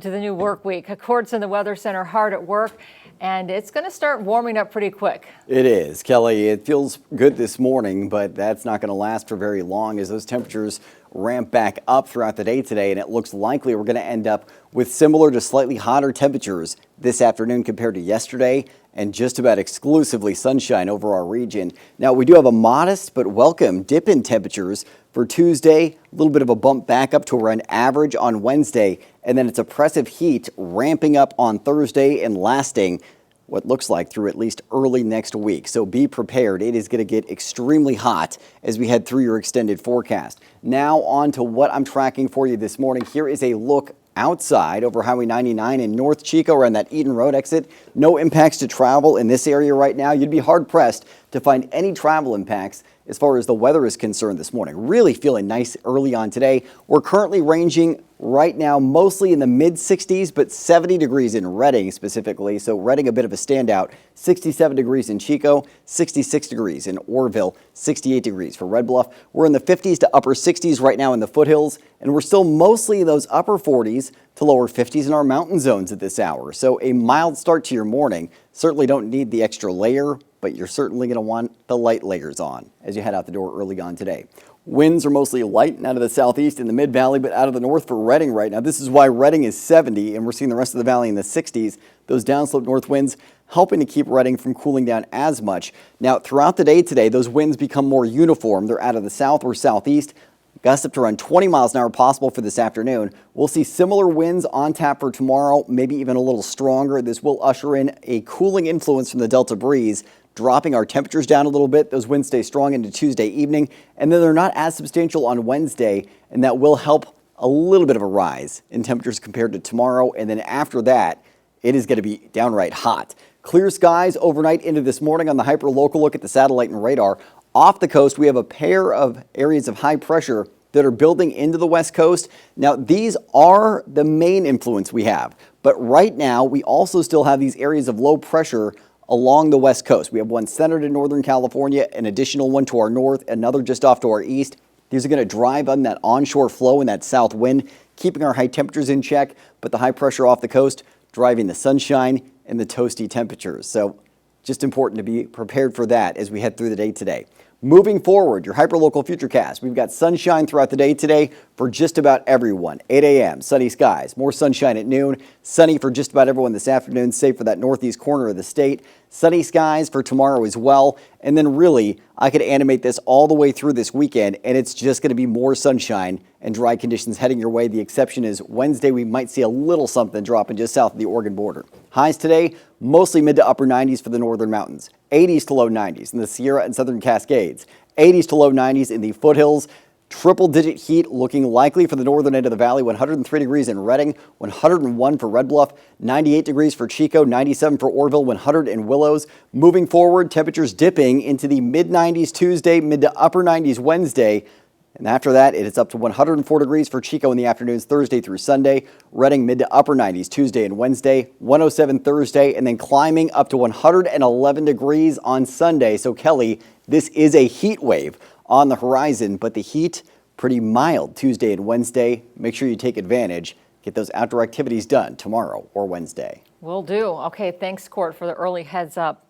To the new work week. Courts in the Weather Center hard at work, and it's going to start warming up pretty quick. It is, Kelly. It feels good this morning, but that's not going to last for very long as those temperatures ramp back up throughout the day today, and it looks likely we're going to end up with similar to slightly hotter temperatures this afternoon compared to yesterday, and just about exclusively sunshine over our region. Now, we do have a modest but welcome dip in temperatures for Tuesday, a little bit of a bump back up to around average on Wednesday, and then it's oppressive heat ramping up on Thursday and lasting what looks like through at least early next week. So be prepared. It is going to get extremely hot as we head through your extended forecast. Now on to what I'm tracking for you this morning. Here is a look outside over Highway 99 in North Chico around that Eaton Road exit. No impacts to travel in this area right now. You'd be hard pressed to find any travel impacts as far as the weather is concerned this morning. Really feeling nice early on today. We're currently ranging right now mostly in the mid 60s, but 70 degrees in Redding specifically. So Redding a bit of a standout. 67 degrees in Chico, 66 degrees in Orrville, 68 degrees for Red Bluff. We're in the 50s to upper 60s right now in the foothills, and we're still mostly in those upper 40s to lower 50s in our mountain zones at this hour. So a mild start to your morning. Certainly don't need the extra layer, but you're certainly going to want the light layers on as you head out the door early on today. Winds are mostly light and out of the southeast in the mid-valley, but out of the north for Redding right now. This is why Redding is 70, and we're seeing the rest of the valley in the 60s. Those downslope north winds helping to keep Redding from cooling down as much. Now, throughout the day today, those winds become more uniform. They're out of the south or southeast. Gusts up to around 20 miles an hour possible for this afternoon. We'll see similar winds on tap for tomorrow, maybe even a little stronger. This will usher in a cooling influence from the Delta breeze, dropping our temperatures down a little bit. Those winds stay strong into Tuesday evening, and then they're not as substantial on Wednesday, and that will help a little bit of a rise in temperatures compared to tomorrow. And then after that, it is going to be downright hot. Clear skies overnight into this morning on the hyper-local look at the satellite and radar. Off the coast, we have a pair of areas of high pressure that are building into the west coast. Now, these are the main influence we have, but right now we also still have these areas of low pressure along the west coast. We have one centered in Northern California, an additional one to our north, another just off to our east. These are going to drive on that onshore flow and that south wind, keeping our high temperatures in check, but the high pressure off the coast driving the sunshine and the toasty temperatures. So just important to be prepared for that as we head through the day today. Moving forward, your hyperlocal futurecast. We've got sunshine throughout the day today for just about everyone. 8 a.m., sunny skies. More sunshine at noon. Sunny for just about everyone this afternoon, save for that northeast corner of the state. Sunny skies for tomorrow as well. And then really, I could animate this all the way through this weekend, and it's just going to be more sunshine and dry conditions heading your way. The exception is Wednesday, we might see a little something dropping just south of the Oregon border. Highs today, mostly mid to upper 90s for the northern mountains. 80s to low 90s in the Sierra and Southern Cascades. 80s to low 90s in the foothills. Triple-digit heat looking likely for the northern end of the valley. 103 degrees in Redding, 101 for Red Bluff, 98 degrees for Chico, 97 for Orrville, 100 in Willows. Moving forward, temperatures dipping into the mid-90s Tuesday, mid to upper 90s Wednesday. And after that, it is up to 104 degrees for Chico in the afternoons Thursday through Sunday. Redding mid to upper 90s Tuesday and Wednesday, 107 Thursday, and then climbing up to 111 degrees on Sunday. So Kelly, this is a heat wave on the horizon, but the heat pretty mild Tuesday and Wednesday. Make sure you take advantage. Get those outdoor activities done tomorrow or Wednesday. Will do. Okay, thanks, Court, for the early heads up.